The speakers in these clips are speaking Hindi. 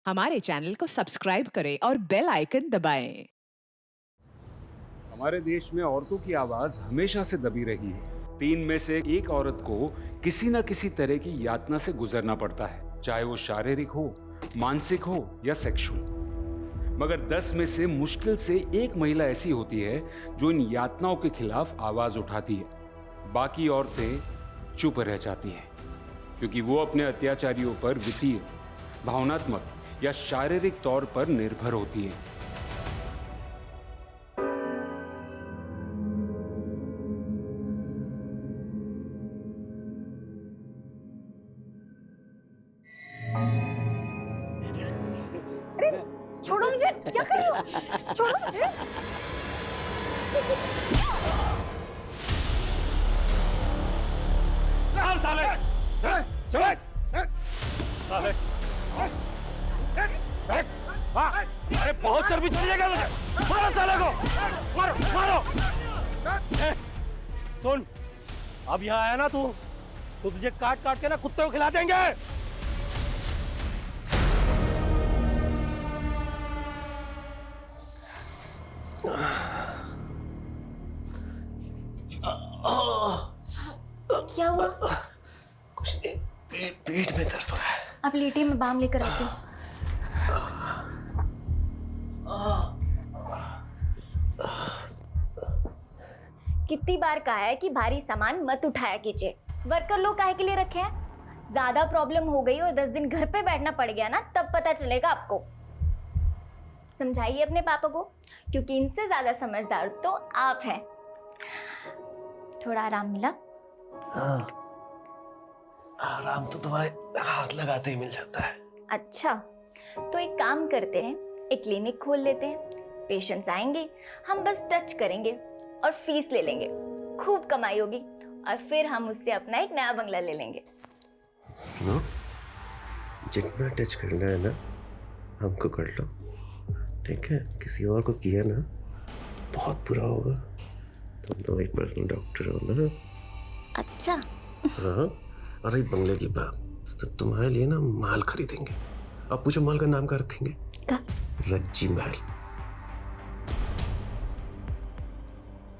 हमारे चैनल को सब्सक्राइब करें और बेल आइकन दबाएं। हमारे देश में औरतों की आवाज हमेशा से दबी रही है। 3 में से 1 औरत को किसी न किसी तरह की यातना से गुजरना पड़ता है, चाहे वो शारीरिक हो, मानसिक हो या सेक्सुअल। मगर 10 में से मुश्किल से 1 महिला ऐसी होती है जो इन यातनाओं के खिलाफ आवाज उठाती है। बाकी औरतें चुप रह जाती हैं क्योंकि वो अपने अत्याचारियों पर वित्तीय, भावनात्मक या शारीरिक तौर पर निर्भर होती हैं। छोड़ो मुझे, क्या कर रही हो? छोड़ो मुझे। साले, साले, अरे बहुत चर्बी चढ़ी है क्या तुझे? मारो साले को, मारो, मारो। सुन, अब यहाँ आया ना तू, तो तुझे काट काट के ना कुत्ते को खिला देंगे। क्या हुआ? कुछ नहीं, पेट में दर्द हो रहा है। आप लेटिए, मैं बाम लेकर आती हूँ। कितनी बार कहा है कि भारी सामान मत उठाया कीजिए। वर्कर लोग काहे के लिए रखे हैं? ज्यादा प्रॉब्लम हो गई और 10 दिन घर पे बैठना पड़ गया ना, तब पता चलेगा आपको। समझाइए अपने पापा को, क्योंकि इनसे ज्यादा समझदार तो आप हैं। थोड़ा आराम मिला? हाँ, आराम तो तुम्हारे हाथ लगाते ही मिल जाता है। अच्छा, तो एक काम करते हैं, एक क्लिनिक खोल लेते हैं। पेशेंट्स आएंगे, हम बस टच करेंगे और फीस ले लेंगे। खूब कमाई होगी और फिर हम उससे अपना एक नया बंगला ले लेंगे। सुनो, जितना टच करना है ना हमको कर लो, ठीक है? किसी और को किया ना बहुत बुरा होगा। तुम तो एक पर्सनल डॉक्टर हो ना। अच्छा। हाँ, और रही बंगले की बात, तो तुम्हारे लिए ना महल खरीदेंगे। अब पूछो महल का नाम क्या रखेंगे? क्या? रज्जी महल।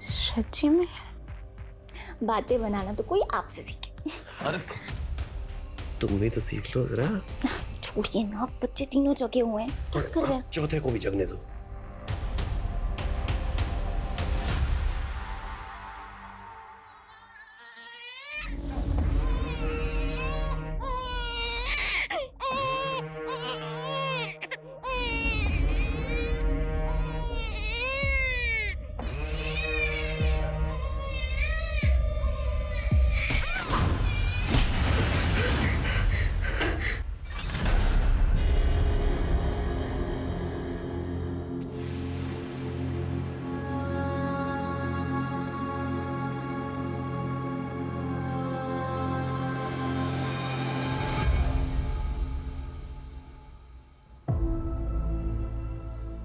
सच्ची में? बातें बनाना तो कोई आपसे सीखे। अरे तुम भी तो सीख लो जरा। छोड़िए ना, बच्चे तीनों जगे हुए हैं, क्या कर रहे हैं? चौथे को भी जगने दो।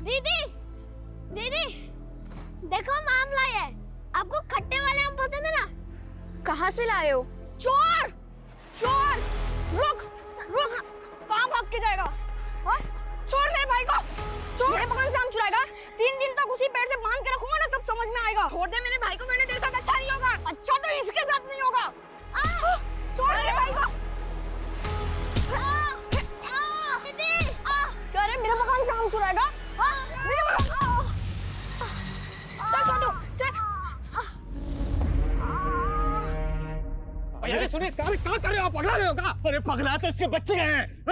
दीदी, दीदी, देखो आम लाए हैं। आपको खट्टे वाले आम पसंद है ना? कहाँ से लाए हो? चोर, चोर, रुक, रुक, कहाँ भाग के जाएगा? हाँ? छोड़ मेरे भाई को। छोड़। मेरे मकान से आम चुराएगा? 3 दिन तक उसी पेड़ से बांध के रखूंगा ना, तब समझ में आएगा। छोड़ दे मेरे भाई को, मैंने तेरे साथ अच्छा नहीं होगा। अच्छा तो इसके साथ नहीं होगा। छोड़ मेरे भाई को। दीदी, क्या रे, मेरा मकान से आम चुराएगा? मेरे मकान। चल छोटू, चल। अरे सुनिए, क्या कर रहे हो आप? पगला रहे हो क्या? अरे पगला तो इसके बच्चे गए हैं।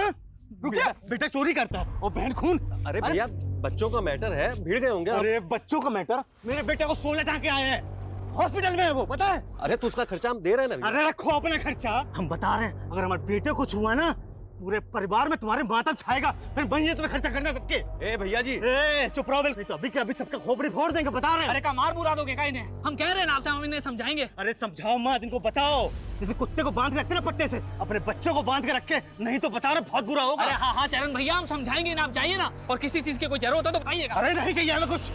रुकिए, बेटा चोरी करता है और बहन खून। अरे भैया, बच्चों का मैटर है, भीड़ गए होंगे। अरे बच्चों का मैटर? मेरे बेटे को 16 टांके आए हैं, हॉस्पिटल में है वो, पता है? अरे तो उसका खर्चा हम दे रहे हैं ना। अरे रखो अपना खर्चा, हम बता रहे हैं। अगर हमारे बेटे को कुछ हुआ ना, पूरे परिवार में तुम्हारे मातम छाएगा। फिर वही तुम्हें खर्चा करना सबके। ए भैया जी, ए चुप रहो। नहीं तो अभी के अभी सबका खोपड़ी फोड़ देंगे, बता रहे हैं। अरे का मार बुरा दोगे का इन्हें? हम कह रहे हैं ना आपसे, हम इन्हें समझाएंगे। अरे समझाओ मत, इनको बताओ। जैसे कुत्ते को बांध के रखते ना पट्टे से, अपने बच्चों को बांध के रखे, नहीं तो बता रहे बहुत बुरा होगा। अरे हाँ हाँ चरण भैया, हम समझाएंगे ना, आप जाइए ना। और किसी चीज की कोई जरूरत हो तो बताइएगा। अरे नहीं चाहिए हमें कुछ।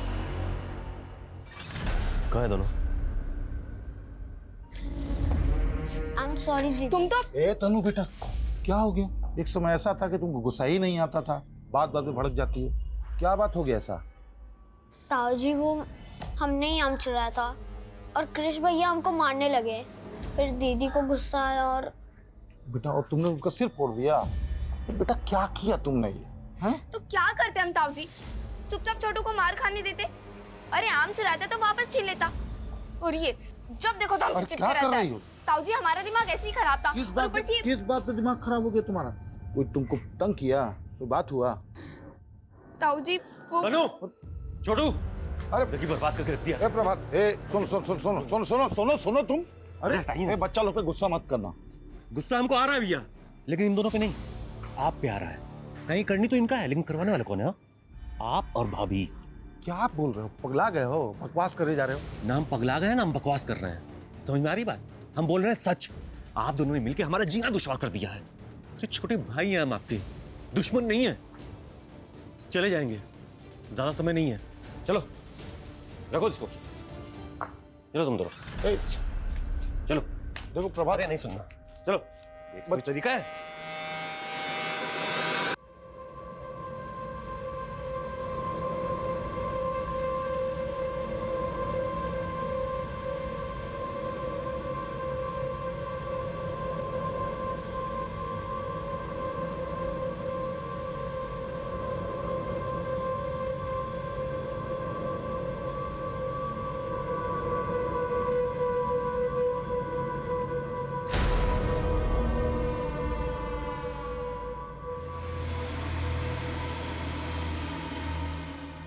कहाँ है दोनों? I'm sorry दीदी। तुम तो ए तनु बेटा, क्या हो गया? एक समय ऐसा था कि तुमको गुस्सा ही नहीं आता था, बात बात में भड़क जाती है। क्या बात हो गया ऐसा? ताऊ जी वो हमने ही आम चुराया था और कृष भैया हमको मारने लगे। फिर दीदी को गुस्सा आया और बेटा और तुमने उसका सिर फोड़ दिया। बेटा क्या किया तुमने ये? हैं? तो क्या करते हम ताऊ जी? चुपचाप छोटू को मार खाने देते। अरे आम चुराता तो वापस छीन लेता। और ये जब देखो तो हमसे अरे चिपके क्या कर रहता रही है। हो? ताऊ जी हमारा दिमाग ऐसे ही खराब था। किस और बात ऊपर से किस बात पे दिमाग खराब हो गया तुम्हारा? कोई तुमको तंग किया? कोई बात हुआ? ताऊ जी वो बनो छोटू अरे जिंदगी बर्बाद करके रख दिया। ए प्रभात, ए सुनो सुनो सुनो सुनो सुनो सुनो सुनो सुनो तुम। अरे टाइम। ए बच्चा लोग पे गुस्सा मत करना। गुस्सा हमको आ रहा है भैया, लेकिन इन दोनों पे नहीं, आप पे आ रहा है। कहीं करनी तो इनका है, लेकिन करवाने वाला कौन है? आप और भाभी। क्या आप बोल रहे हो? पगला गए हो? बकवास करे जा रहे हो? ना हम पगला गए हैं ना हम बकवास कर रहे हैं। समझ में आ रही बात? हम बोल रहे हैं सच। आप दोनों ने मिलकर हमारा जीना दुश्वार कर दिया है। तो छोटे भाई हैं हम आपके, दुश्मन नहीं है। चले जाएंगे, ज्यादा समय नहीं है। चलो रखो इसको, चलो तुम दोनों ए, चलो। देखो प्रभात, अरे नहीं सुनना, चलो। ये कोई तरीका है?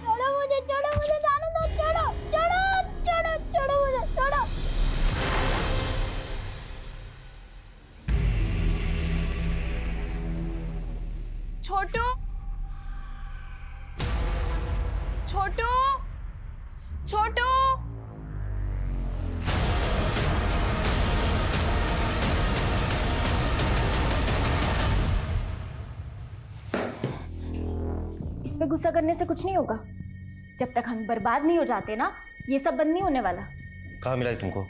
छोड़ो मुझे जाने दो। छोड़ो छोड़ो छोड़ो छोड़ो मुझे छोड़ो। छोटू छोटू छोटू इस पे गुस्सा करने से कुछ नहीं होगा। जब तक हम बर्बाद नहीं हो जाते ना, ये सब बंद नहीं होने वाला। कहाँ मिला है तुमको?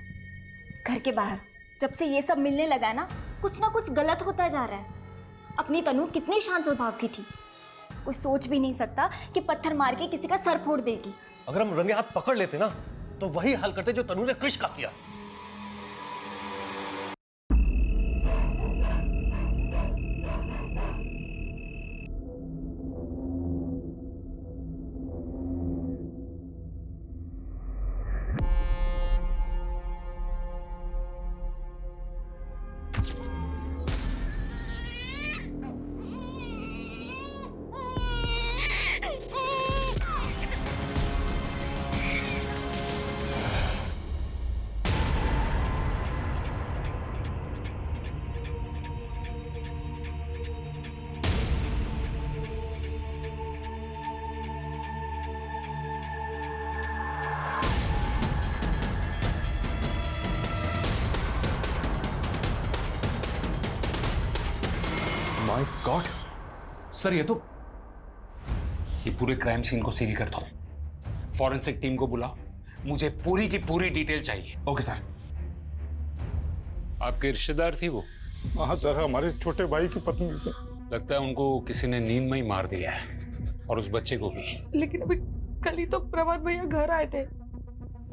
घर के बाहर जब से ये सब मिलने लगा है ना कुछ गलत होता जा रहा है। अपनी तनु कितनी शांत स्वभाव की थी, कोई सोच भी नहीं सकता कि पत्थर मार के किसी का सर फोड़ देगी। अगर हम रंगे हाथ पकड़ लेते ना, तो वही हाल करते जो तनु ने कृष का किया। माय गॉड सर, ये पूरे क्राइम सीन को सील कर दो। फॉरेंसिक टीम को बुलाओ, मुझे पूरी की पूरी डिटेल चाहिए। Okay sir. आपके रिश्तेदार थी वो? हाँ सर, हमारे छोटे भाई की पत्नी से। लगता है उनको किसी ने नींद में ही मार दिया है, और उस बच्चे को भी। लेकिन अभी कल ही तो प्रभात भैया घर आए थे।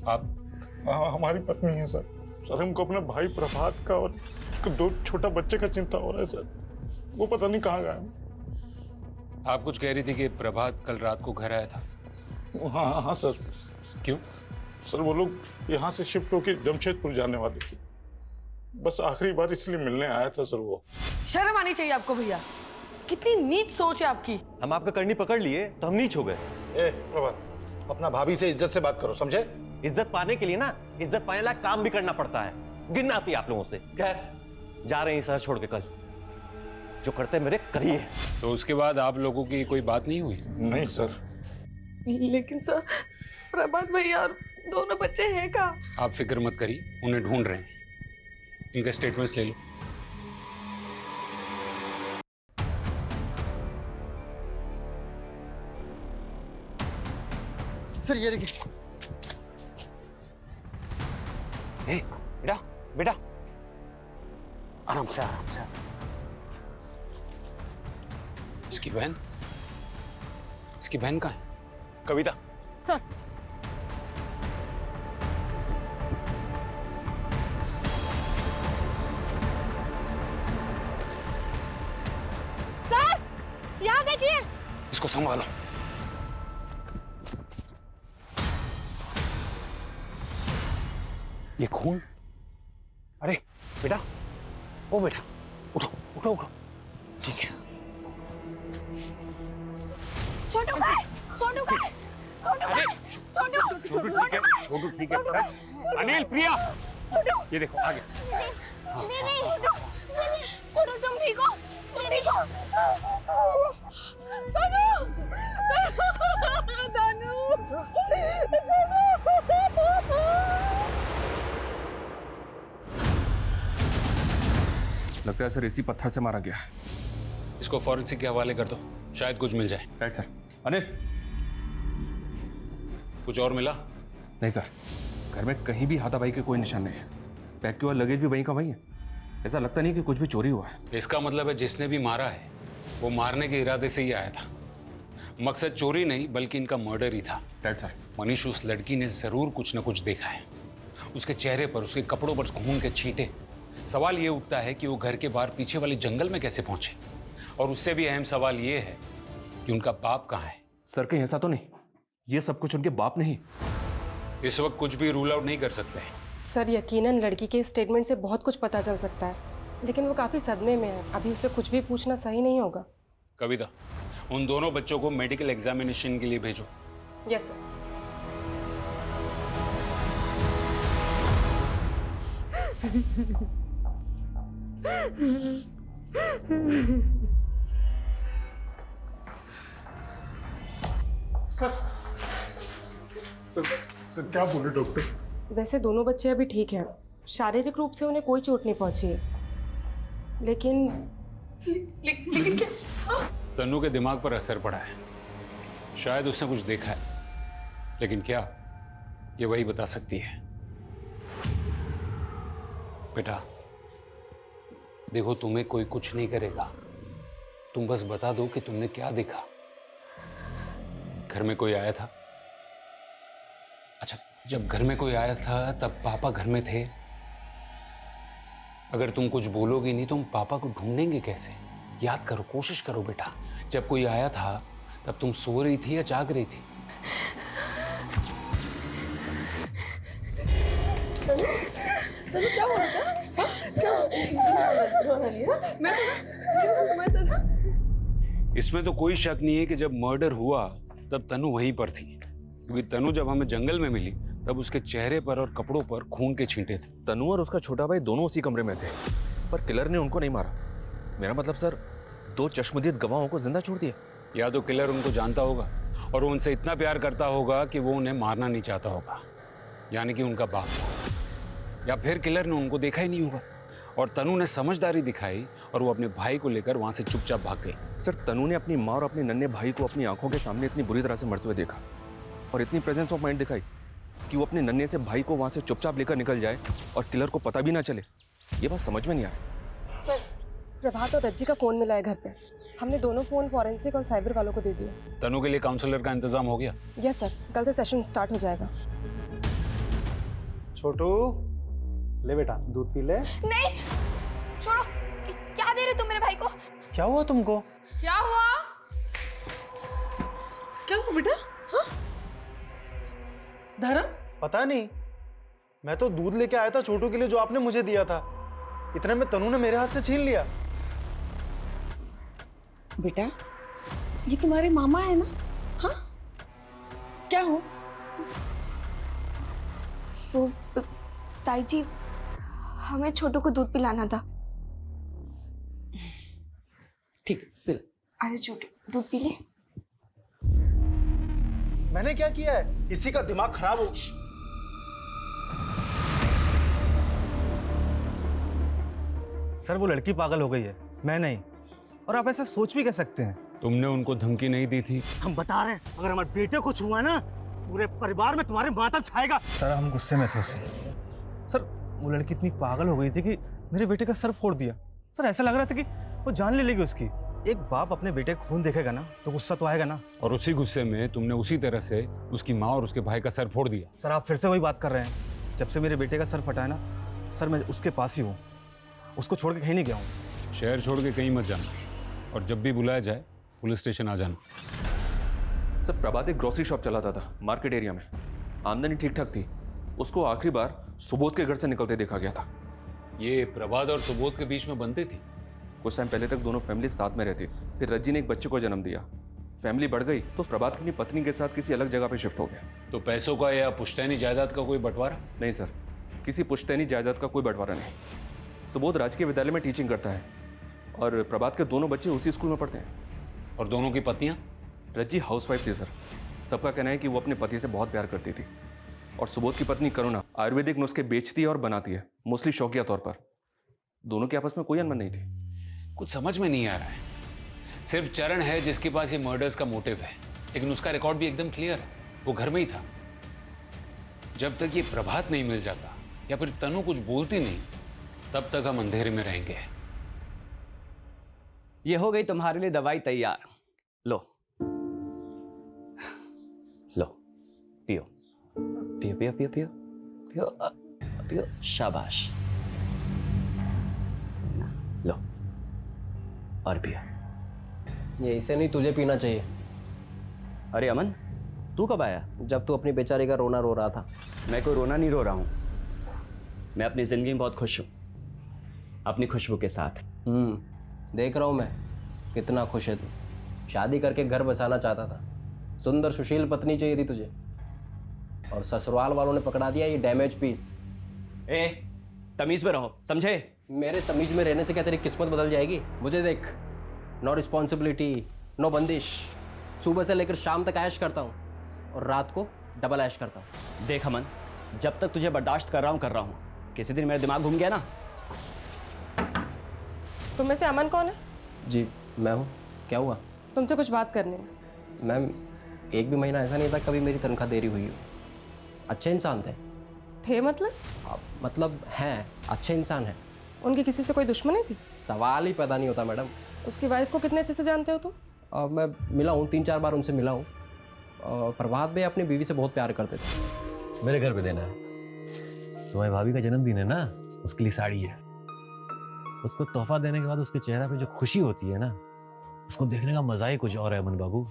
आप? हाँ हमारी पत्नी है सर। सर हमको अपने भाई प्रभात का और दो छोटा बच्चे का चिंता हो रहा है सर। वो पता नहीं कहाँ गए। आप कुछ कह रही थी कि प्रभात कल रात को घर आया था? हाँ हाँ सर। क्यों? सर वो लोग यहाँ से शिफ्ट होकर जमशेदपुर जाने वाले थे, बस आखिरी बार इसलिए मिलने आया था सर वो। शर्म आनी चाहिए आपको भैया, कितनी नीच सोच है आपकी। हम आपका करनी पकड़ लिए तो हम नीच हो गए। ए प्रभात, अपना भाभी से इज्जत से बात करो, समझे? इज्जत पाने के लिए ना, इज्जत पाने लायक काम भी करना पड़ता है। गिनना आती है आप लोगों से। खैर जा रहे हैं शहर छोड़ के, कल जो करते मेरे करिए। तो उसके बाद आप लोगों की कोई बात नहीं हुई? नहीं सर। लेकिन सर प्रभात भैया और दोनों बच्चे हैं कहाँ? आप फिक्र मत करिए, उन्हें ढूंढ रहे हैं। इनके स्टेटमेंट्स ले लो। सर ये देखिए। बेटा बेटा आराम से आराम से। इसकी बहन? इसकी बहन कहाँ है? कविता, सर यहाँ देखिए। इसको संभालो। ये खून? अरे बेटा, ओ बेटा, उठो उठो उठो। ठीक है। छोटू का है, छोटू का है, छोटू का है, छोटू, छोटू ठीक है, छोटू ठीक है। अनिल, प्रिया, छोटू, ये देखो आगे। दीदी, छोटू तुम ठीक हो? दीदी को, तनु, तनु, लगता है सर इसी पत्थर से मारा गया। इसको फॉरेंसिक के हवाले कर दो, शायद कुछ मिल जाए। Right sir. अनिल, कुछ और मिला? नहीं सर, घर में कहीं भी हाथापाई के कोई निशान नहीं है। बैग की और लगेज भी वहीं का वहीं है। ऐसा लगता नहीं कि कुछ भी चोरी हुआ है। इसका मतलब है जिसने भी मारा है वो मारने के इरादे से ही आया था। मकसद चोरी नहीं बल्कि इनका मर्डर ही था। Right sir. मनीष, उस लड़की ने जरूर कुछ न कुछ देखा है। उसके चेहरे पर, उसके कपड़ों पर खून के छींटे। सवाल ये उठता है कि वो घर के बाहर पीछे वाले जंगल में कैसे पहुंचे, और उससे भी अहम सवाल ये है कि उनका बाप कहाँ है। सर कहीं ऐसा तो नहीं ये सब कुछ उनके बाप नहीं? इस वक्त कुछ भी रूल आउट नहीं कर सकते। सर यकीनन लड़की के स्टेटमेंट से बहुत कुछ पता चल सकता है, लेकिन वो काफी सदमे में है। अभी उससे कुछ भी पूछना सही नहीं होगा। कविता, उन दोनों बच्चों को मेडिकल एग्जामिनेशन के लिए भेजो। Yes sir. सर क्या बोले डॉक्टर? वैसे दोनों बच्चे अभी ठीक हैं, शारीरिक रूप से उन्हें कोई चोट नहीं पहुंची है, लेकिन लेकिन क्या? तन्नू के दिमाग पर असर पड़ा है, शायद उसने कुछ देखा है, लेकिन क्या, ये वही बता सकती है। बेटा देखो, तुम्हें कोई कुछ नहीं करेगा, तुम बस बता दो कि तुमने क्या देखा। घर में कोई आया था? अच्छा, जब घर में कोई आया था तब पापा घर में थे? अगर तुम कुछ बोलोगी नहीं तो हम पापा को ढूंढेंगे कैसे? याद करो, कोशिश करो बेटा, जब कोई आया था तब तुम सो रही थी या जाग रही थी? तनु क्या हो रहा था? इसमें तो कोई शक नहीं है कि जब मर्डर हुआ तब तनु वहीं पर थी, क्योंकि तनु जब हमें जंगल में मिली तब उसके चेहरे पर और कपड़ों पर खून के छींटे थे। तनु और उसका छोटा भाई दोनों उसी कमरे में थे, पर किलर ने उनको नहीं मारा। मेरा मतलब सर, दो चश्मदीद गवाहों को जिंदा छोड़ दिया। या तो किलर उनको जानता होगा और वो उनसे इतना प्यार करता होगा कि वो उन्हें मारना नहीं चाहता होगा, यानी कि उनका बाप था। या फिर किलर ने उनको देखा ही नहीं होगा और तनु ने समझदारी दिखाई और वो अपने भाई को लेकर वहां से चुपचाप भाग गई। सर तनु ने अपनी माँ और अपने नन्हे भाई को अपनी आंखों के सामने इतनी बुरी तरह से मरते हुए देखा और इतनी प्रेजेंस ऑफ माइंड दिखाई कि वो अपने नन्हे से भाई को वहां से चुपचाप लेकर निकल जाए और किलर को पता भी ना चले। ये बात समझ में नहीं आया। सर प्रभात और रज्जी का फोन मिला है घर पे। हमने दोनों फोन फॉरेंसिक और साइबर वालों को दे दिए। तनु के लिए काउंसलर का इंतजाम हो गया? यस सर, कल से सेशन स्टार्ट हो जाएगा। छोटू ले बेटा दूध पी ले। नहीं, छोड़ो। क्या दे रहे तुम मेरे भाई को? क्या हुआ तुमको? क्या हुआ? क्या हुआ बेटा? हाँ? धर्म? पता नहीं, मैं तो दूध लेके आया था छोटू के लिए जो आपने मुझे दिया था। इतने में तनु ने मेरे हाथ से छीन लिया। बेटा ये तुम्हारे मामा है ना? हाँ क्या हो? वो ताई जी, हमें छोटू को दूध पिलाना था। ठीक, पिला। अरे छोटू दूध पी ले। मैंने क्या किया है? इसी का दिमाग खराब हो। सर वो लड़की पागल हो गई है, मैं नहीं। और आप ऐसा सोच भी कह सकते हैं? तुमने उनको धमकी नहीं दी थी? हम बता रहे हैं, अगर हमारे बेटे को छुआ ना, पूरे परिवार में तुम्हारे मातम छाएगा। सर हम गुस्से में थे उससे। सर वो लड़की इतनी पागल हो गई थी कि मेरे बेटे का सर फोड़ दिया। सर ऐसा लग रहा था कि वो जान ले लेगी उसकी। एक बाप अपने बेटे का खून देखेगा ना तो गुस्सा तो आएगा ना। और उसी गुस्से में तुमने उसी तरह से उसकी माँ और उसके भाई का सर फोड़ दिया। सर आप फिर से वही बात कर रहे हैं। जब से मेरे बेटे का सर फटा है ना सर, मैं उसके पास ही हूँ, उसको छोड़ के कहीं नहीं गया हूँ। शहर छोड़ के कहीं मत जाना, और जब भी बुलाया जाए पुलिस स्टेशन आ जाना। सर प्रभात एक ग्रोसरी शॉप चलाता था मार्केट एरिया में, आमदनी ठीक ठाक थी। उसको आखिरी बार सुबोध के घर से निकलते देखा गया था। ये प्रभात और सुबोध के बीच में बनते थी। कुछ टाइम पहले तक दोनों फैमिली साथ में रहती, फिर रज्जी ने एक बच्चे को जन्म दिया। फैमिली बढ़ गई तो प्रभात अपनी पत्नी के साथ किसी अलग जगह पे शिफ्ट हो गया। तो पैसों का या पुश्तैनी जायदाद का कोई बंटवारा? नहीं सर, किसी पुश्तैनी जायदाद का कोई बंटवारा नहीं। सुबोध राजकीय विद्यालय में टीचिंग करता है और प्रभात के दोनों बच्चे उसी स्कूल में पढ़ते हैं। और दोनों की पत्नियां? रज्जी हाउसवाइफ थी सर। सबका कहना है कि वो अपने पति से बहुत प्यार करती थी। और सुबोध की पत्नी करुणा आयुर्वेदिक नुस्खे बेचती है और बनाती है, मोस्टली शौकिया तौर पर। दोनों के आपस में कोई अनबन नहीं थी। कुछ समझ में नहीं आ रहा है। सिर्फ चरण है जिसके पास ये मर्डर्स का मोटिव है, लेकिन उसका रिकॉर्ड भी एकदम क्लियर है, वो घर में ही था। जब तक ये प्रभात नहीं मिल जाता या फिर तनु कुछ बोलती नहीं, तब तक हम अंधेरे में रहेंगे। ये हो गई तुम्हारे लिए दवाई तैयार। लो लो, पियो पियो पियो पियो पियो पियो पियो, शाबाश। लो और पियो। ये इसे नहीं, तुझे पीना चाहिए। अरे अमन, तू कब आया? जब तू अपनी बेचारी का रोना रो रहा था। मैं कोई रोना नहीं रो रहा हूँ, मैं अपनी जिंदगी में बहुत खुश हूँ, अपनी खुशबू के साथ। देख रहा हूँ मैं कितना खुश है तू। शादी करके घर बसाना चाहता था, सुंदर सुशील पत्नी चाहिए थी तुझे, और ससुराल वालों ने पकड़ा दिया ये डैमेज पीस। ए, तमीज में रहो, समझे? मेरे तमीज में रहने से क्या तेरी किस्मत बदल जाएगी? मुझे देख, नो रिस्पॉन्सिबिलिटी, नो बंदिश। सुबह से लेकर शाम तक ऐश करता हूँ और रात को डबल ऐश करता हूँ। देख अमन, जब तक तुझे बर्दाश्त कर रहा हूँ, किसी दिन मेरा दिमाग घूम गया ना। तुम में से अमन कौन है? जी मैं हूँ। क्या हुआ? तुमसे कुछ बात करनी है। मैम, एक भी महीना ऐसा नहीं था कभी मेरी तनख्वाह देरी हुई हो। अच्छे इंसान थे मतलब? मतलब हैं, अच्छे इंसान हैं। उनकी किसी से कोई दुश्मनी थी? सवाल ही पैदा नहीं होता मैडम। उसकी वाइफ को कितने अच्छे से जानते हो तुम? मैं मिला हूँ, 3-4 बार उनसे मिला हूँ। प्रभात भाई अपनी बीवी से बहुत प्यार करते थे। मेरे घर पे देना है। तुम्हारी भाभी का जन्मदिन है ना, उसके लिए साड़ी है। उसको तोहफा देने के बाद उसके चेहरे पे जो खुशी होती है ना, उसको देखने का मजा ही कुछ और है अमन बाबू।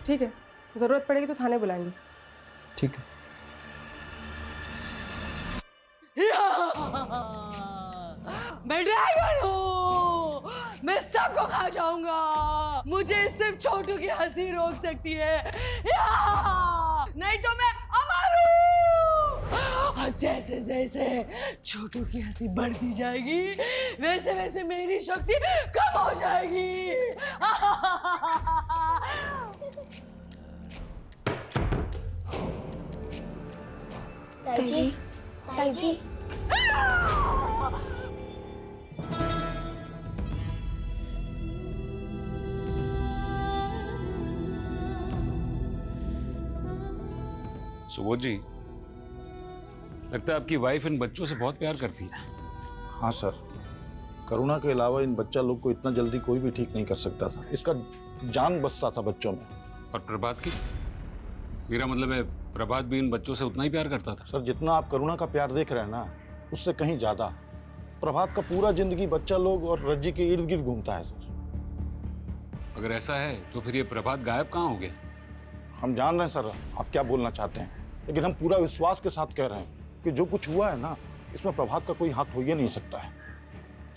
ठीक है, जरूरत पड़ेगी तो थाने बुलाएंगे। ठीक है। मैं ड्रैगन हूँ, मैं सबको खा जाऊंगा। मुझे सिर्फ छोटू की हंसी रोक सकती है, नहीं तो मैं अमर हूँ। और जैसे जैसे छोटू की हंसी बढ़ती जाएगी, वैसे वैसे मेरी शक्ति कम हो जाएगी। ताई जी, ताई जी। सुबोध जी, लगता है आपकी वाइफ इन बच्चों से बहुत प्यार करती है। हाँ सर, करुणा के अलावा इन बच्चा लोग को इतना जल्दी कोई भी ठीक नहीं कर सकता था। इसका जान बसता था बच्चों में। और प्रभात की? मेरा मतलब है प्रभात भी इन बच्चों से उतना ही प्यार करता था। सर, जितना आप करुणा का प्यार देख रहे हैं ना, उससे कहीं ज्यादा। प्रभात का पूरा जिंदगी बच्चा लोग और रज्जी के इर्द गिर्द घूमता है सर। अगर ऐसा है तो फिर ये प्रभात गायब कहाँ हो गया? हम जान रहे हैं सर आप क्या बोलना चाहते हैं, लेकिन हम पूरा विश्वास के साथ कह रहे हैं कि जो कुछ हुआ है ना, इसमें प्रभात का कोई हाथ हो ही नहीं सकता है।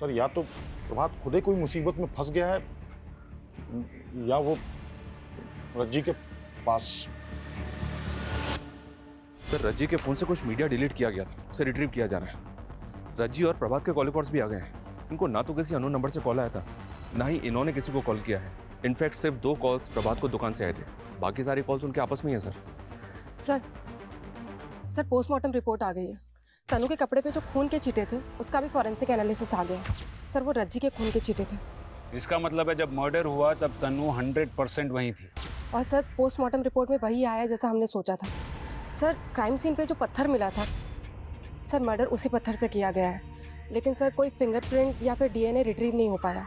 सर, या तो प्रभात खुद ही कोई मुसीबत में फंस गया है, या वो रज्जी के पास। सर, रज्जी के फोन से कुछ मीडिया डिलीट किया गया था, उसे रिट्रीव किया जा रहा है। रज्जी और प्रभात के कॉल रिकॉर्ड्स भी आ गए हैं। इनको ना तो किसी अननोन नंबर से कॉल आया था, ना ही इन्होंने किसी को कॉल किया है। इनफैक्ट सिर्फ 2 कॉल्स प्रभात को दुकान से आए थे, बाकी सारी कॉल्स उनके आपस में ही है। सर पोस्टमार्टम रिपोर्ट आ गई है। तनु के कपड़े पे जो खून के छींटे थे, उसका भी फॉरेंसिक एनालिसिस आ गया। सर, वो रज्जी के खून के छींटे थे। इसका मतलब है जब मर्डर हुआ तब तनु 100% वहीं थी। और सर, पोस्टमार्टम रिपोर्ट में वही आया जैसा हमने सोचा था। सर, क्राइम सीन पे जो पत्थर मिला था, सर मर्डर उसी पत्थर से किया गया है। लेकिन सर, कोई फिंगरप्रिंट या फिर DNA रिट्रीव नहीं हो पाया।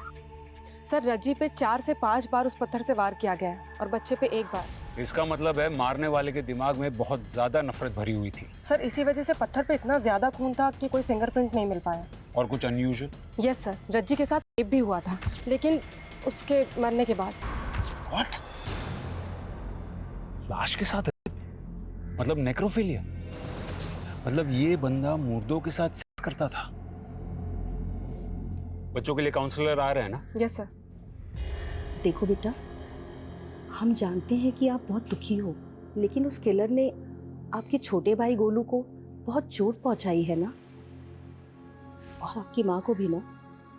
सर रज्जी पे 4 से 5 बार उस पत्थर से वार किया गया है और बच्चे पे 1 बार। इसका मतलब है मारने वाले के दिमाग में बहुत ज्यादा नफरत भरी हुई थी। सर इसी वजह से पत्थर पे इतना ज्यादा खून था कि कोई फिंगरप्रिंट नहीं मिल पाया। और कुछ अनयूजुअल? यस सर, रज्जी के साथ रेप भी हुआ था, लेकिन उसके मरने के बाद। व्हाट? लाश के साथ? मतलब नेक्रोफिलिया? मतलब ये बंदा मुर्दों के साथ सेक्स करता था? बच्चों के लिए काउंसलर आ रहे हैं ना? Yes sir. देखो बेटा, हम जानते हैं कि आप बहुत दुखी हो, लेकिन उस किलर ने आपके छोटे भाई गोलू को बहुत चोट पहुंचाई है ना, और आपकी माँ को भी ना।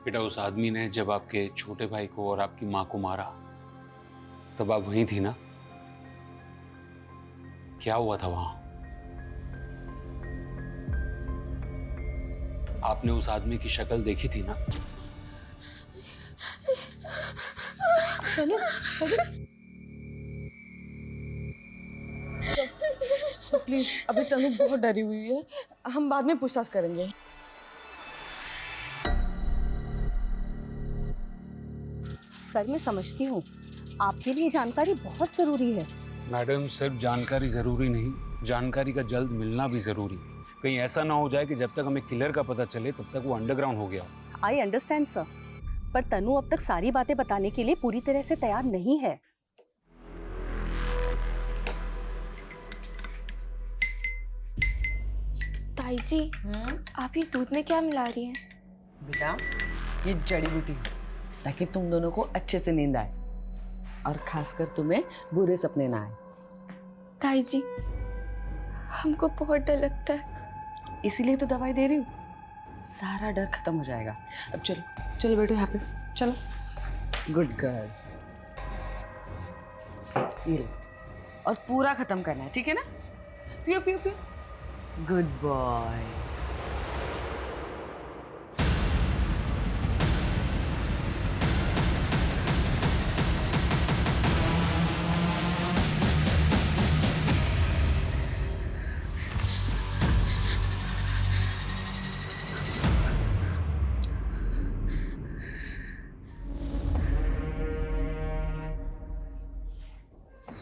बेटा, उस आदमी ने जब आपके छोटे भाई को और आपकी माँ को मारा तब आप वहीं थी ना? क्या हुआ था वहां? आपने उस आदमी की शक्ल देखी थी ना? तनु, प्लीज, अभी तनु बहुत डरी हुई है, हम बाद में पूछताछ करेंगे। सर मैं समझती हूँ, आपके लिए जानकारी बहुत जरूरी है। मैडम, सिर्फ जानकारी जरूरी नहीं, जानकारी का जल्द मिलना भी जरूरी है। कहीं ऐसा ना हो जाए कि जब तक हमें किलर का पता चले तब तक वो अंडरग्राउंड हो गया। आई अंडरस्टैंड सर, पर तनु अब तक सारी बातें बताने के लिए पूरी तरह से तैयार नहीं है। ताई जी, आप ये दूध में क्या मिला रही हैं? बेटा, ये जड़ी बूटी है ताकि तुम दोनों को अच्छे से नींद आए और खासकर तुम्हें बुरे सपने ना आए। ताई जी, हमको बहुत डर लगता है। इसीलिए तो दवाई दे रही हूँ, सारा डर खत्म हो जाएगा। अब चलो चलो बेटो, यहाँ पे चलो। गुड गर्ल, ये लो, और पूरा खत्म करना है, ठीक है ना? पियो पियो पियो। Good boy.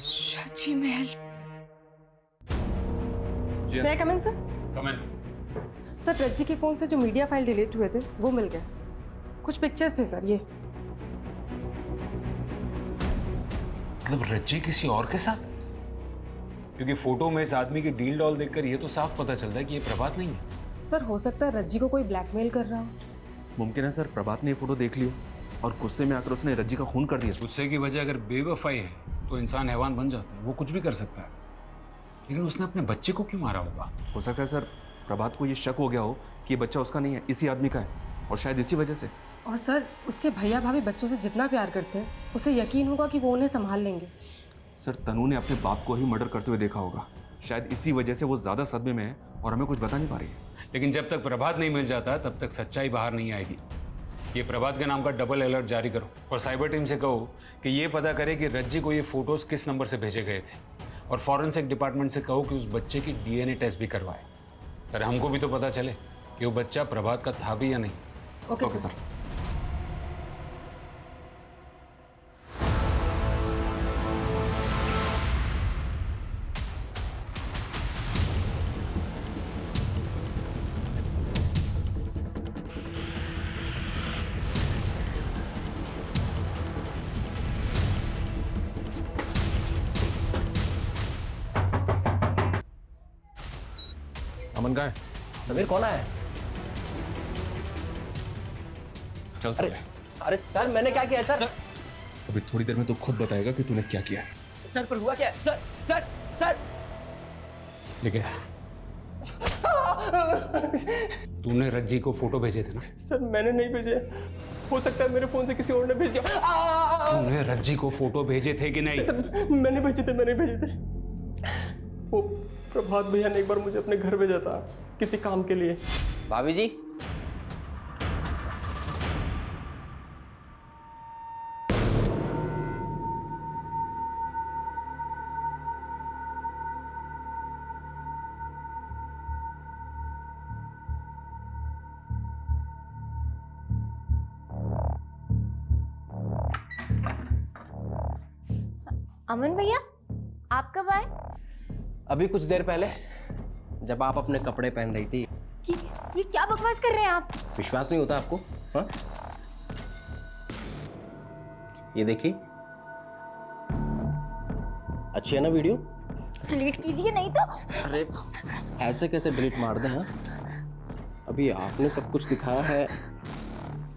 शाची Mahal. May I come in, sir? Come in. Sir Rajji के फोन से जो मीडिया फाइल डिलीट हुए थे वो मिल गए। कुछ पिक्चर्स थे सर, ये। मतलब रज्जी किसी और के साथ? क्योंकि फोटो में इस आदमी की डील डॉल देखकर ये तो साफ पता चलता है कि ये प्रभात नहीं है। सर हो सकता है रज्जी को कोई ब्लैकमेल कर रहा हो। मुमकिन है सर, प्रभात ने ये फोटो देख लियो और गुस्से में आकर उसने रज्जी का खून कर दिया। गुस्से की वजह अगर बेवफाई है तो इंसान हैवान बन जाता है, वो कुछ भी कर सकता है। लेकिन उसने अपने बच्चे को क्यों मारा होगा? हो सकता है सर प्रभात को ये शक हो गया हो कि ये बच्चा उसका नहीं है, इसी आदमी का है, और शायद इसी वजह से। और सर उसके भैया भाभी बच्चों से जितना प्यार करते हैं उसे यकीन होगा कि वो उन्हें संभाल लेंगे। सर तनु ने अपने बाप को ही मर्डर करते हुए देखा होगा, शायद इसी वजह से वो ज्यादा सदमे में है और हमें कुछ बता नहीं पा रही है। लेकिन जब तक प्रभात नहीं मिल जाता तब तक सच्चाई बाहर नहीं आएगी। ये प्रभात के नाम का डबल अलर्ट जारी करो और साइबर टीम से कहो कि ये पता करे कि रज्जी को ये फोटोज किस नंबर से भेजे गए थे, और फॉरेंसिक डिपार्टमेंट से कहो कि उस बच्चे की डीएनए टेस्ट भी करवाए। सर हमको भी तो पता चले कि वो बच्चा प्रभात का था भी या नहीं। Okay sir. अमन कहाँ है? समीर कौन है? चल अरे अरे सर मैंने क्या किया सर? अभी थोड़ी देर में तो खुद बताएगा कि तूने क्या किया है। सर पर हुआ क्या? सर सर सर लेकिन तूने रज्जी को फोटो भेजे थे ना? सर मैंने नहीं भेजे, हो सकता है मेरे फोन से किसी और ने भेज दिया। तूने रज्जी को फोटो भेजे थे कि नहीं? सर मैंने भेजे थे, मैंने भेजे थे। वो प्रभात भैया ने एक बार मुझे अपने घर भेजा था किसी काम के लिए। भाभी जी, अमन भैया, आप कब आए? अभी कुछ देर पहले, जब आप अपने कपड़े पहन रही थी। ये क्या बकवास कर रहे हैं आप? विश्वास नहीं होता आपको? हाँ, ये देखिए, अच्छी है ना वीडियो? डिलीट कीजिए नहीं तो। अरे ऐसे कैसे डिलीट मार दें? हाँ, अभी आपने सब कुछ दिखाया है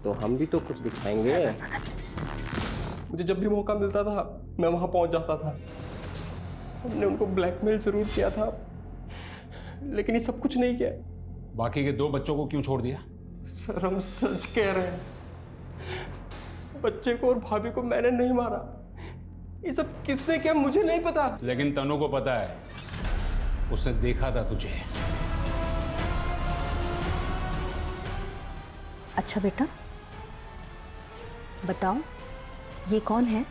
तो हम भी तो कुछ दिखाएंगे। मुझे जब भी मौका मिलता था मैं वहां पहुंच जाता था। हमने उनको ब्लैकमेल जरूर किया था, लेकिन ये सब कुछ नहीं किया। बाकी के 2 बच्चों को क्यों छोड़ दिया? सर हम सच कह रहे हैं, बच्चे को और भाभी को मैंने नहीं मारा। ये सब किसने किया मुझे नहीं पता। लेकिन तनु को पता है, उसने देखा था तुझे। अच्छा बेटा, बताओ ये कौन है?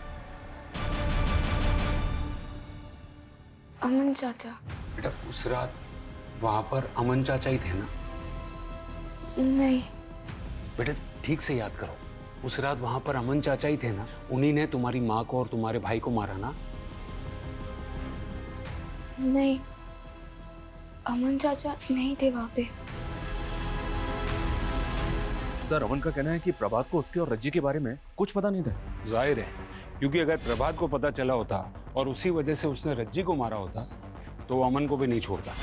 अमन चाचा। बेटा उस रात वहां पर अमन चाचा ही थे ना? नहीं। बेटा ठीक से याद करो, उस रात वहां पर अमन चाचा ही थे ना? उन्हीं ने तुम्हारी माँ को और तुम्हारे भाई को मारा ना? नहीं, अमन चाचा नहीं थे वहां पे। सर अमन का कहना है कि प्रभात को उसके और रज्जी के बारे में कुछ पता नहीं था। जाहिर है, क्योंकि अगर प्रभात को पता चला होता और उसी वजह से उसने रज्जी को मारा होता तो वो अमन को भी नहीं छोड़ता।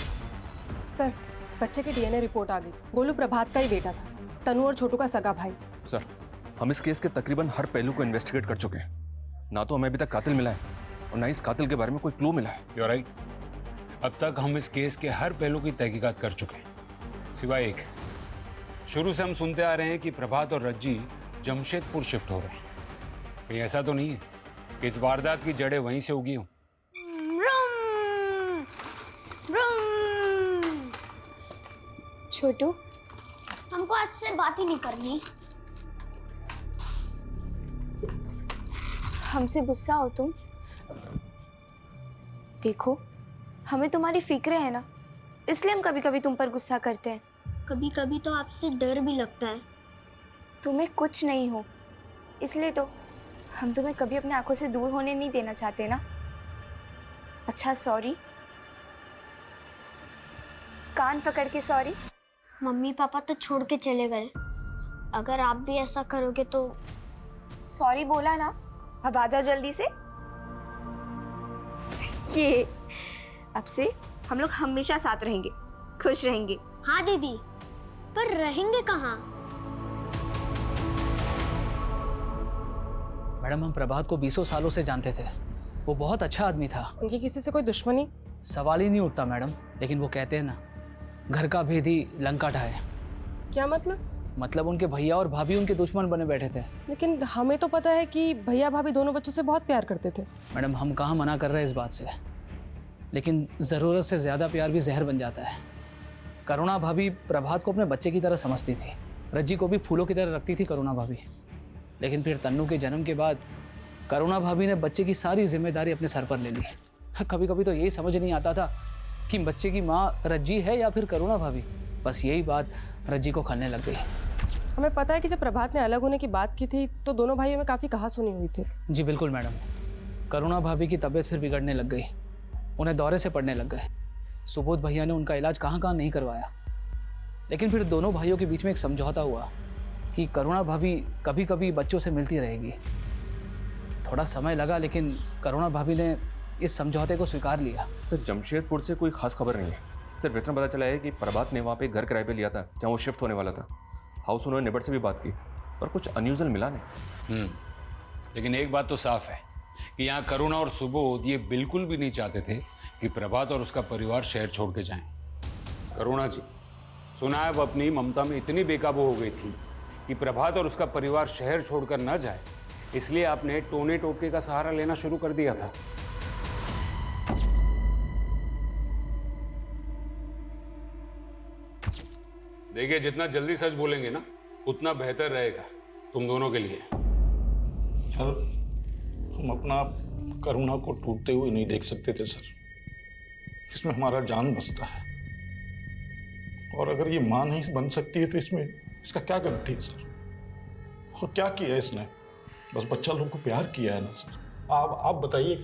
सर बच्चे की डीएनए रिपोर्ट आ गई। गोलू प्रभात का ही बेटा था, तनु और छोटू का सगा भाई। सर हम इस केस के तकरीबन हर पहलू को इन्वेस्टिगेट कर चुके हैं। ना तो हमें अभी तक कातिल मिला है और ना इस कातिल के बारे में कोई क्लू मिला है। You right. अब तक हम इस केस के हर पहलू की तहकीकात कर चुके हैं, सिवाय एक। शुरू से हम सुनते आ रहे हैं कि प्रभात और रज्जी जमशेदपुर शिफ्ट हो रहे हैं। कहीं ऐसा तो नहीं है कि इस वारदात की जड़ें वहीं से उगी हों? छोटू, हमको आज से बात ही नहीं करनी। हमसे गुस्सा हो तुम? देखो, हमें तुम्हारी फिक्र है ना, इसलिए हम कभी कभी तुम पर गुस्सा करते हैं। कभी कभी तो आपसे डर भी लगता है। तुम्हें कुछ नहीं हो, इसलिए तो हम तुम्हें कभी अपनी आंखों से दूर होने नहीं देना चाहते ना। अच्छा सॉरी, कान पकड़ के सॉरी। मम्मी पापा तो छोड़ के चले गए, अगर आप भी ऐसा करोगे तो। सॉरी बोला ना, अब आजा जल्दी से। ये अब से हम लोग हमेशा साथ रहेंगे, खुश रहेंगे। हाँ दीदी, पर रहेंगे कहाँ? मैडम हम प्रभात को 20 सालों से जानते थे। वो बहुत अच्छा आदमी था। उनकी किसी से कोई दुश्मनी? सवाल ही नहीं उठता मैडम। लेकिन वो कहते हैं ना, घर का भेद ही लंका ढाए। क्या मतलब? मतलब उनके भैया और भाभी उनके दुश्मन बने बैठे थे। लेकिन हमें तो पता है कि भैया भाभी दोनों बच्चों से बहुत प्यार करते थे। मैडम हम कहाँ मना कर रहे हैं इस बात से, लेकिन ज़रूरत से ज़्यादा प्यार भी जहर बन जाता है। करुणा भाभी प्रभात को अपने बच्चे की तरह समझती थी, रज्जी को भी फूलों की तरह रखती थी करुणा भाभी। लेकिन फिर तन्नू के जन्म के बाद करुणा भाभी ने बच्चे की सारी जिम्मेदारी अपने सर पर ले ली। कभी कभी तो यही समझ नहीं आता था कि बच्चे की माँ रज्जी है या फिर करुणा भाभी। बस यही बात रज्जी को खलने लग गई। हमें पता है कि जब प्रभात ने अलग होने की बात की थी तो दोनों भाइयों में काफ़ी कहासुनी हुई थी। जी बिल्कुल मैडम। करुणा भाभी की तबीयत फिर बिगड़ने लग गई, उन्हें दौरे से पड़ने लग गए। सुबोध भैया ने उनका इलाज कहाँ कहाँ नहीं करवाया। लेकिन फिर दोनों भाइयों के बीच में एक समझौता हुआ कि करुणा भाभी कभी कभी बच्चों से मिलती रहेगी। थोड़ा समय लगा, लेकिन करुणा भाभी ने इस समझौते को स्वीकार लिया। सर जमशेदपुर से कोई खास खबर नहीं है, सिर्फ इतना पता चला है कि प्रभात ने वहाँ पे घर किराए पे लिया था जहाँ वो शिफ्ट होने वाला था। हाउस ओनर नेबर से भी बात की पर कुछ अनयूजुअल मिला नहीं। लेकिन एक बात तो साफ है कि यहाँ करुणा और सुबोध ये बिल्कुल भी नहीं चाहते थे कि प्रभात और उसका परिवार शहर छोड़ के जाएं। करुणा जी, सुना है वो अपनी ममता में इतनी बेकाबू हो गई थी कि प्रभात और उसका परिवार शहर छोड़कर न जाए, इसलिए आपने टोने टोटके का सहारा लेना शुरू कर दिया था। देखिए, जितना जल्दी सच बोलेंगे ना उतना बेहतर रहेगा तुम दोनों के लिए। सर, हम अपना करुणा को टूटते हुए नहीं देख सकते थे सर। इसमें हमारा जान बसता है, और अगर ये मां नहीं बन सकती है तो इसमें इसका क्या गलती है सर? और क्या किया इसने? बस बच्चा लोगों को प्यार किया है ना सर। आप बताइए,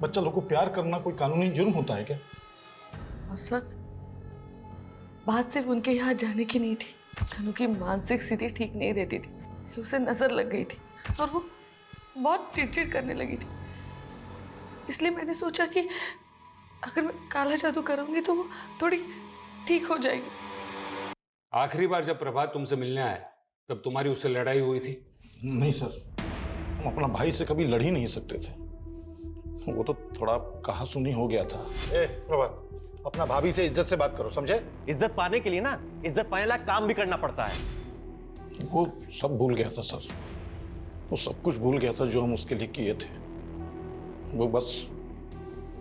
बच्चा लोग को प्यार करना कोई कानूनी जुर्म होता है क्या? और सर, बात सिर्फ उनके यहाँ जाने की नहीं थी। तनु की मानसिक स्थिति ठीक नहीं रहती थी, उसे नजर लग गई थी और वो बहुत चिड़चिड़ करने लगी थी। इसलिए मैंने सोचा कि अगर मैं काला जादू करूंगी तो वो थोड़ी ठीक हो जाएगी। आखिरी बार जब प्रभात तुमसे मिलने आया तब तुम्हारी उससे लड़ाई हुई थी? नहीं सर, हम अपना भाई से कभी लड़ ही नहीं सकते थे। वो तो थोड़ा कहा सुनी हो गया था। ए प्रभात, अपना भाभी से इज्जत से बात करो, समझे? इज्जत पाने के लिए ना इज्जत पाने लायक काम भी करना पड़ता है। वो सब भूल गया था सर, वो सब कुछ भूल गया था जो हम उसके लिए किए थे। वो बस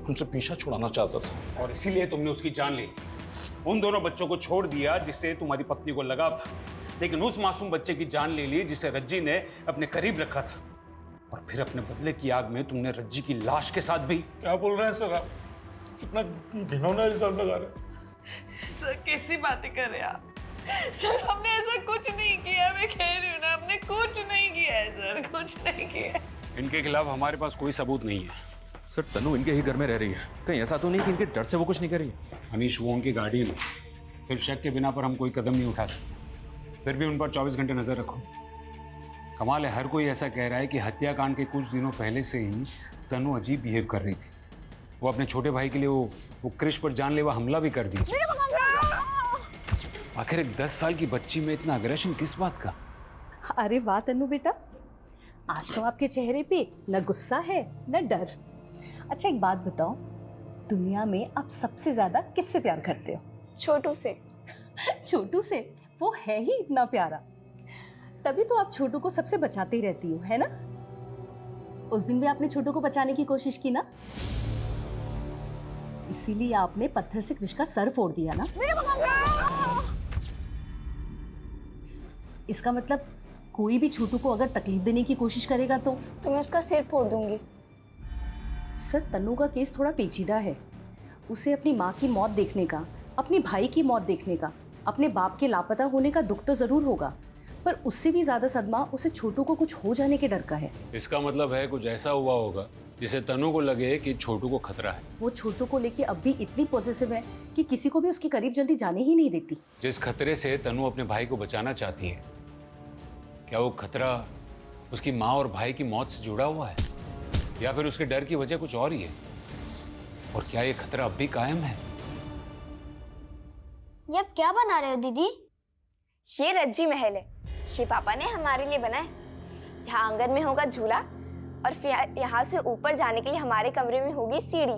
हमसे पीछा छुड़ाना चाहता था। और इसीलिए तुमने उसकी जान ली। उन दोनों बच्चों को छोड़ दिया जिससे तुम्हारी पत्नी को लगाव था, लेकिन उस मासूम बच्चे की जान ले ली जिसे रज्जी ने अपने करीब रखा था। और फिर अपने बदले की आग में तुमने रज्जी की लाश के साथ भी। क्या बोल रहे हैं सर आप? कितना घिनौना इल्जाम लगा रहे हैं। सर कैसी बातें कर रहे हैं आप? सर हमने ऐसा कुछ नहीं किया, मैं कह रही हूँ ना, हमने कुछ नहीं किया है सर, कुछ नहीं किया है। इनके खिलाफ हमारे पास कोई सबूत नहीं है। सर तनु इनके ही घर में रह रही है, कहीं ऐसा तो नहीं कि इनके डर से वो कुछ नहीं कर रही? अनीश, वो उनकी गाड़ी में, सिर्फ शक के बिना पर हम कोई कदम नहीं उठा सकते। फिर भी उन पर 24 घंटे नजर रखो। कमाल है, हर कोई ऐसा कह रहा है कि हत्याकांड के कुछ दिनों पहले से ही तनु अजीब बिहेव कर रही थी। वो अपने छोटे भाई के लिए वो क्रिश पर जानलेवा हमला भी कर दिया। आखिर एक 10 साल की बच्ची में इतना अग्रेशन किस बात का? अरे वाह तन्नू बेटा, आज तो आपके चेहरे पे न गुस्सा है न डर। अच्छा एक बात बताओ, दुनिया में आप सबसे ज्यादा किससे प्यार करते हो? छोटू से। छोटू से? वो है ही इतना प्यारा, तभी तो आप छोटू को सबसे बचाते ही रहती हो, है ना? उस दिन भी आपने छोटू को बचाने की कोशिश की ना, इसीलिए आपने पत्थर से कृष का सर फोड़ दिया ना। इसका मतलब कोई भी छोटू को अगर तकलीफ देने की कोशिश करेगा तो मैं उसका सिर फोड़ दूंगी। सर तन्नू का केस थोड़ा पेचीदा है। उसे अपनी माँ की मौत देखने का, अपने भाई की मौत देखने का, अपने बाप के लापता होने का दुख तो जरूर होगा, पर उससे भी ज्यादा सदमा उसे छोटू को कुछ हो जाने के डर का है। इसका मतलब है कुछ ऐसा हुआ होगा जिसे तनु को लगे कि छोटू को खतरा है। वो छोटू को लेके अब भी इतनी पॉजिटिव है कि किसी को भी उसके करीब जल्दी जाने ही नहीं देती। जिस खतरे से तनु अपने भाई को बचाना चाहती है, क्या वो खतरा उसकी माँ और भाई की मौत से जुड़ा हुआ है, या फिर उसके डर की वजह कुछ और ही है? और क्या ये खतरा अब भी कायम है? ये आप क्या बना रहे हो दीदी? ये रज्जी महल है, ये पापा ने हमारे लिए बनाया। यहाँ आंगन में होगा झूला और फिर यहाँ से ऊपर जाने के लिए हमारे कमरे में होगी सीढ़ी,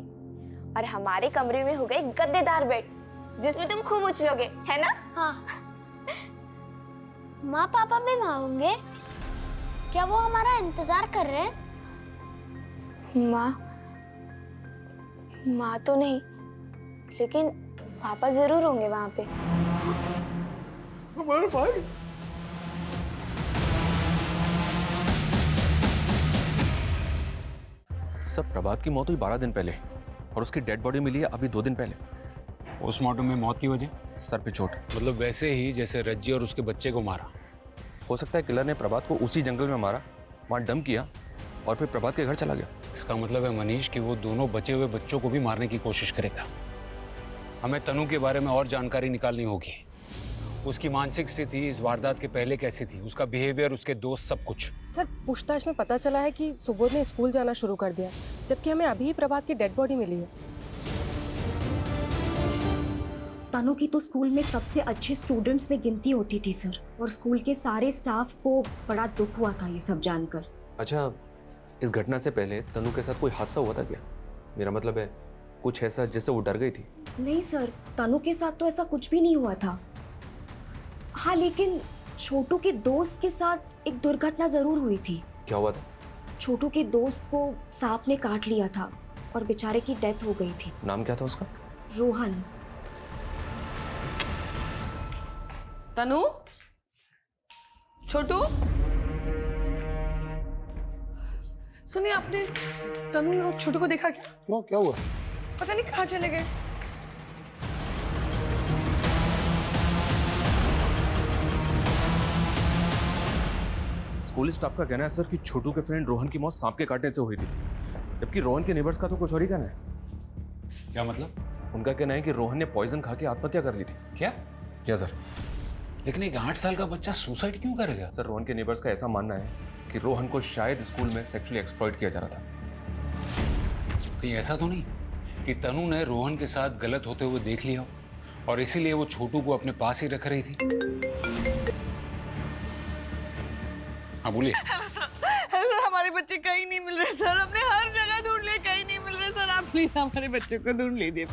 और हमारे कमरे में होगा एक गद्देदार बेड जिसमें तुम खूब उछलोगे, है ना? हाँ। माँ पापा भी वहाँ होंगे? क्या वो हमारा इंतजार कर रहे हैं? माँ तो नहीं, लेकिन पापा जरूर होंगे वहाँ पे। हमारे भाई। सब प्रभात की मौत हुई 12 दिन पहले और उसकी डेड बॉडी मिली है अभी 2 दिन पहले। पोस्टमार्टम में मौत की वजह? सर पे चोट। मतलब वैसे ही जैसे रज्जी और उसके बच्चे को मारा। हो सकता है किलर ने प्रभात को उसी जंगल में मारा, वहाँ डंप किया और फिर प्रभात के घर चला गया। इसका मतलब है मनीष कि वो दोनों बचे हुए बच्चों को भी मारने की कोशिश करेगा। हमें तनु के बारे में और जानकारी निकालनी होगी। उसकी मानसिक स्थिति इस वारदात के पहले कैसी थी, उसका बिहेवियर, उसके दोस्त, सब कुछ। सर पूछताछ में पता चला है कि सुबोध ने स्कूल जाना शुरू कर दिया, जबकि हमें अभी ही प्रभात की डेड बॉडी मिली है। तनु की तो स्कूल में सबसे अच्छे स्टूडेंट्स में गिनती होती थी सर, और स्कूल के सारे स्टाफ को बड़ा दुख हुआ था ये सब जानकर। अच्छा, इस घटना से पहले तनु के साथ कोई हादसा हुआ था क्या? मेरा मतलब है कुछ ऐसा जिससे वो डर गई थी? नहीं सर, तनु के साथ तो ऐसा कुछ भी नहीं हुआ था। हाँ, लेकिन छोटू के दोस्त के साथ एक दुर्घटना जरूर हुई थी। क्या हुआ था? छोटू के दोस्त को सांप ने काट लिया था और बेचारे की डेथ हो गई थी। नाम क्या था उसका? रोहन। तनु, छोटू, सुनिए, आपने तनु और छोटू को देखा क्या? क्यों, क्या हुआ? पता नहीं कहाँ चले गए। स्कूल स्टाफ का कहना है सर कि छोटू के फ्रेंड रोहन की मौत सांप के काटने से हुई थी, जबकि रोहन के नेबर्स का तो कुछ और ही कहना है। क्या मतलब? उनका कहना है कि रोहन ने पॉइजन खा के आत्महत्या कर ली थी। क्या? जी सर। लेकिन एक 8 साल का बच्चा सुसाइड क्यों करेगा? सर रोहन के नेबर्स का ऐसा मानना है कि रोहन को शायद स्कूल में सेक्सुअली एक्सप्लॉइट किया जा रहा था। कहीं ऐसा तो नहीं कि तनु ने रोहन के साथ गलत होते हुए देख लिया हो और इसीलिए वो छोटू को अपने पास ही रख रही थी? हाँ बोलिए। हेलो सर, हमारे बच्चे कहीं नहीं मिल रहे सर। हमने हर जगह ढूंढ लिए, कहीं नहीं मिल रहे सर। आप प्लीज हमारे बच्चों को ढूंढ लीजिए।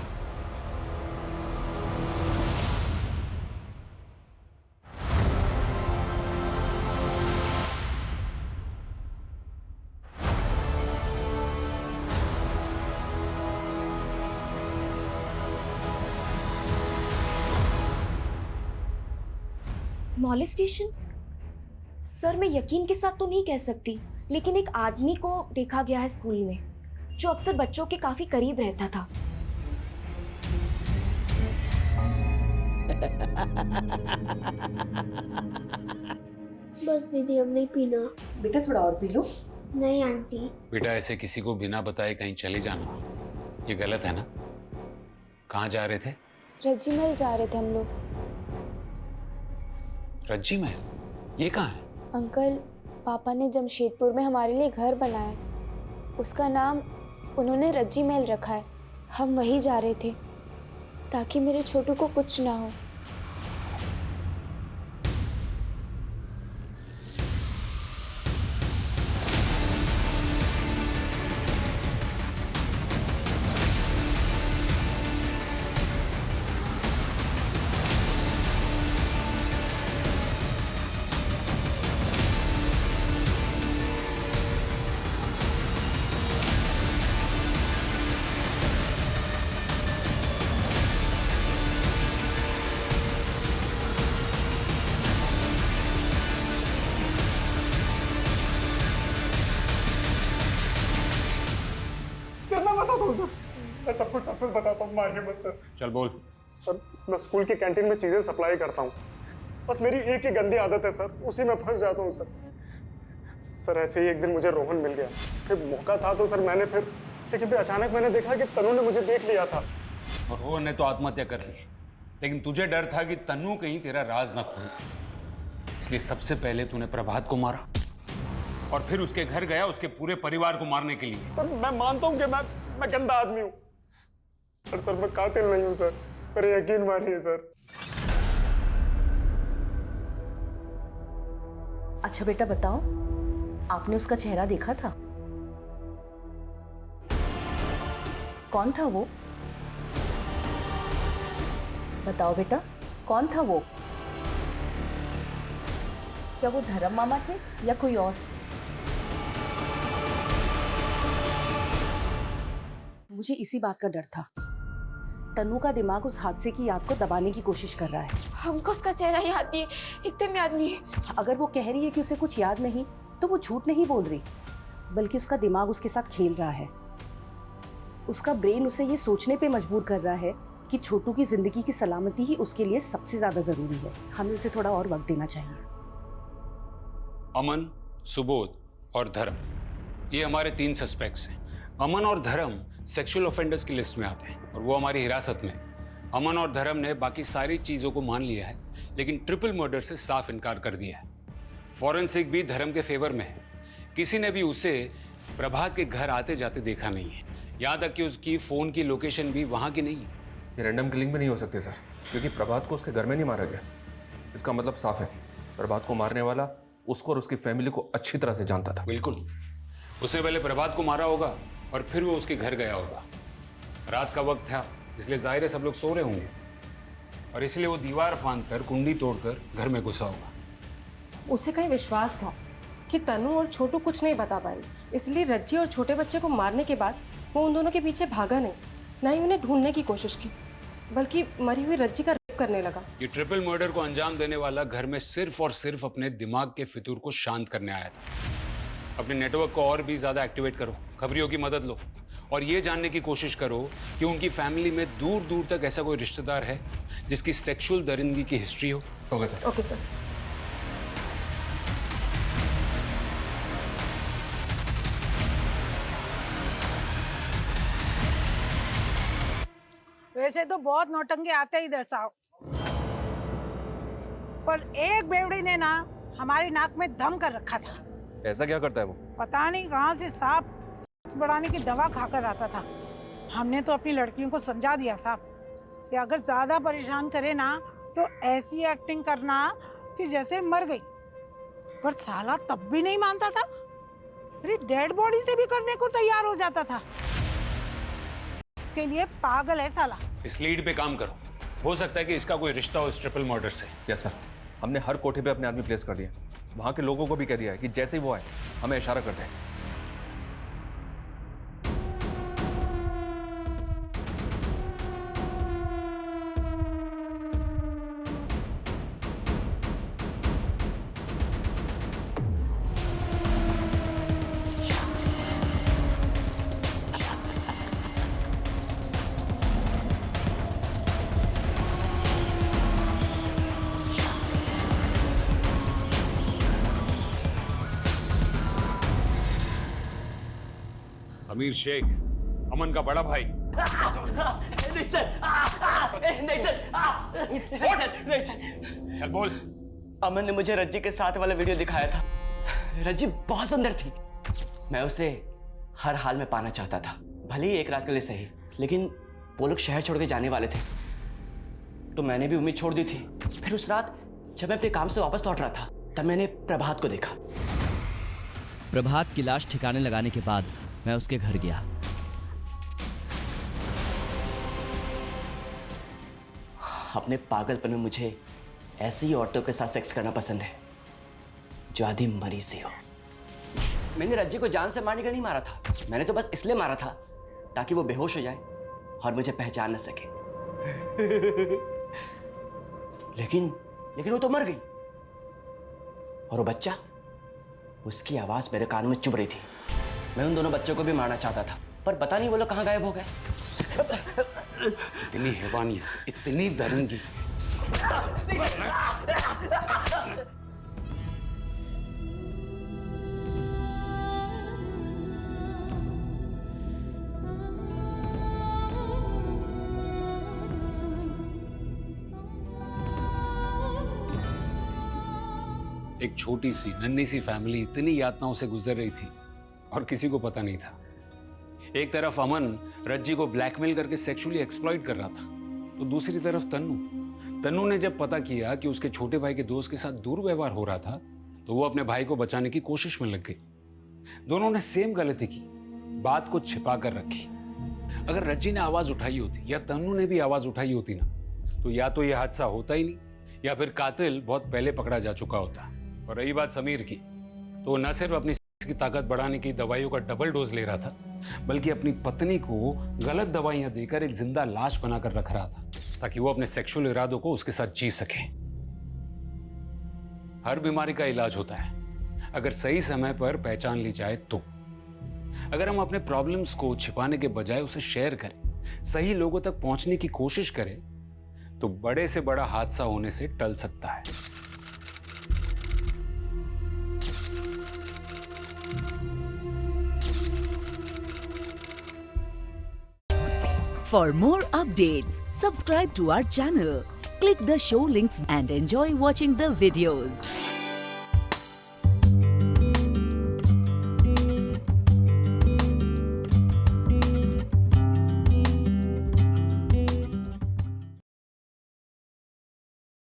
मॉलेस्टेशन? सर मैं यकीन के साथ तो नहीं कह सकती, लेकिन एक आदमी को देखा गया है स्कूल में जो अक्सर बच्चों के काफी करीब रहता था। बस दीदी अब नहीं पीना। बेटा थोड़ा और पी लो। नहीं आंटी। बेटा ऐसे किसी को बिना बताए कहीं चले जाना ये गलत है ना? कहाँ जा रहे थे? रज्जी महल जा रहे थे हम लोग। रज्जी महल? ये कहाँ है? अंकल, पापा ने जमशेदपुर में हमारे लिए घर बनाया, उसका नाम उन्होंने रज्जी महल रखा है। हम वहीं जा रहे थे ताकि मेरे छोटू को कुछ ना हो। मैं सब कुछ सच बताता हूँ, मारिए मत सर। चल बोल। सर मैं स्कूल की कैंटीन में चीजें सप्लाई करता हूँ, बस मेरी एक ही गंदी आदत है सर, उसी में फंस जाता हूँ सर। सर ऐसे ही एक दिन मुझे रोहन मिल गया, फिर मौका था तो सर मैंने लेकिन फिर अचानक मैंने देखा कि तनु ने मुझे देख लिया था। और रोहन ने तो आत्महत्या कर ली, लेकिन तुझे डर था कि तनु कहीं तेरा राज ना खोले, इसलिए सबसे पहले तूने प्रभात को मारा और फिर उसके घर गया उसके पूरे परिवार को मारने के लिए। सर मैं मानता हूँ कि मैं गंदा आदमी हूँ, पर सर मैं कातिल नहीं हूँ सर, मेरे यकीन मानिए सर। अच्छा बेटा बताओ, आपने उसका चेहरा देखा था? कौन था वो? बताओ बेटा, कौन था वो? क्या वो धर्म मामा थे या कोई और? मुझे इसी बात का डर था। तनु का दिमाग उस हादसे की याद को दबाने की कोशिश कर रहा है। हमको उसका चेहरा याद नहीं है, एकदम याद नहीं है। अगर वो कह रही है कि उसे कुछ याद नहीं, तो वो झूठ नहीं बोल रही, बल्कि उसका दिमाग उसके साथ खेल रहा है। उसका ब्रेन उसे ये सोचने पे मजबूर कर रहा है कि छोटू की जिंदगी की सलामती ही उसके लिए सबसे ज्यादा जरूरी है। हमें उसे थोड़ा और वक्त देना चाहिए। अमन, सुबोध और धर्म, ये हमारे 3 सस्पेक्ट्स हैं। अमन और धर्म सेक्सुअल ऑफेंडर्स की लिस्ट में आते हैं और वो हमारी हिरासत में। अमन और धर्म ने बाकी सारी चीज़ों को मान लिया है, लेकिन ट्रिपल मर्डर से साफ इनकार कर दिया है। फॉरेंसिक भी धर्म के फेवर में है। किसी ने भी उसे प्रभात के घर आते जाते देखा नहीं है, यहाँ तक कि उसकी फ़ोन की लोकेशन भी वहाँ की नहीं है। ये रैंडम किलिंग भी नहीं हो सकती सर, क्योंकि प्रभात को उसके घर में नहीं मारा गया। इसका मतलब साफ है, प्रभात को मारने वाला उसको और उसकी फैमिली को अच्छी तरह से जानता था। बिल्कुल, उसने पहले प्रभात को मारा होगा और फिर वो उसके घर गया होगा। रात का वक्त था, इसलिए जाहिर है सब लोग सो रहे होंगे और इसलिए वो दीवार फांद कर कुंडी तोड़कर घर में घुसा होगा। उसे कहीं विश्वास था कि तनु और छोटू कुछ नहीं बता पाएंगे, इसलिए रज्जी और छोटे बच्चे को मारने के बाद वो उन दोनों के पीछे भागा नहीं, ना ही उन्हें ढूंढने की कोशिश की, बल्कि मरी हुई रज्जी का रेप करने लगा। ये ट्रिपल मर्डर को अंजाम देने वाला घर में सिर्फ और सिर्फ अपने दिमाग के फितूर को शांत करने आया था। अपने नेटवर्क को और भी ज्यादा एक्टिवेट करो, खबरियों की मदद लो और ये जानने की कोशिश करो कि उनकी फैमिली में दूर दूर तक ऐसा कोई रिश्तेदार है जिसकी सेक्सुअल दरिंदगी की हिस्ट्री हो। Okay sir. Okay sir. वैसे तो बहुत नौटंकी आते ही इधर साहब, पर एक बेवड़ी ने ना हमारी नाक में दम कर रखा था। ऐसा क्या करता है वो? पता नहीं कहाँ से सांप बढ़ाने की दवा खाकर आता था। हमने तो अपनी लड़कियों को समझा दिया साहब कि अगर ज्यादा परेशान करे ना तो ऐसी एक्टिंग करना कि जैसे मर गई, पर साला तब भी नहीं मानता था। अरे डेड बॉडी से भी करने को तैयार हो जाता था। इसके लिए पागल है साला। इस लीड पे काम करो, हो सकता है कि इसका कोई रिश्ता हो इस ट्रिपल मर्डर से। यस सर, हमने हर कोठे पे अपने आदमी प्लेस कर दिया। वहां के लोगों को भी कह दिया है कि जैसे ही वो आए हमें इशारा कर दें। समीर शेख, अमन का बड़ा भाई। नहीं सर, नहीं सर, नहीं सर। चल बोल। अमन ने मुझे रज्जी के साथ वाला वीडियो दिखाया था। रज्जी बहुत सुंदर थी। मैं उसे हर हाल में पाना चाहता था, भले ही एक रात के लिए सही। लेकिन वो लोग शहर छोड़ के जाने वाले थे, तो मैंने भी उम्मीद छोड़ दी थी। फिर उस रात जब मैं अपने काम से वापस लौट रहा था, तब मैंने प्रभात को देखा। प्रभात की लाश ठिकाने लगाने के बाद मैं उसके घर गया। अपने पागलपन में मुझे ऐसी ही औरतों के साथ सेक्स करना पसंद है जो आधी मरी सी हो। मैंने रज्जी को जान से मारने के लिए नहीं मारा था, मैंने तो बस इसलिए मारा था ताकि वो बेहोश हो जाए और मुझे पहचान न सके। लेकिन वो तो मर गई। और वो बच्चा, उसकी आवाज मेरे कान में चुभ रही थी। मैं उन दोनों बच्चों को भी मारना चाहता था, पर पता नहीं वो लोग कहाँ गायब हो गए। इतनी हैवानियत, इतनी दरंगी। एक छोटी सी नन्ही सी फैमिली इतनी यातनाओं से गुजर रही थी और किसी को पता नहीं था। एक तरफ अमन रज्जी को ब्लैकमेल करके सेक्सुअली एक्सप्लॉइट कर रहा था, तो दूसरी तरफ तन्नू ने जब पता किया कि उसके छोटे भाई के दोस्त के साथ दुर्व्यवहार हो रहा था, तो वो अपने भाई को बचाने की कोशिश में लग गई। दोनों ने सेम गलती की, बात को छिपा कर रखी। अगर रज्जी ने आवाज उठाई होती या तन्नू ने भी आवाज उठाई होती ना, तो या तो यह हादसा होता ही नहीं, या फिर कातिल बहुत पहले पकड़ा जा चुका होता। और रही बात समीर की, तो न सिर्फ अपनी की ताकत बढ़ाने की दवाइयों का डबल डोज ले रहा था, बल्कि अपनी पत्नी को गलत दवाइयां देकर एक जिंदा लाश बनाकर रख रहा था, ताकि वो अपने सेक्सुअल इरादों को उसके साथ जी सके। हर बीमारी का इलाज होता है, अगर सही समय पर पहचान ली जाए तो। अगर हम अपने प्रॉब्लम्स को छिपाने के बजाय उसे शेयर करें, सही लोगों तक पहुंचने की कोशिश करें, तो बड़े से बड़ा हादसा होने से टल सकता है। For more updates, subscribe to our channel, click the show links and enjoy watching the videos.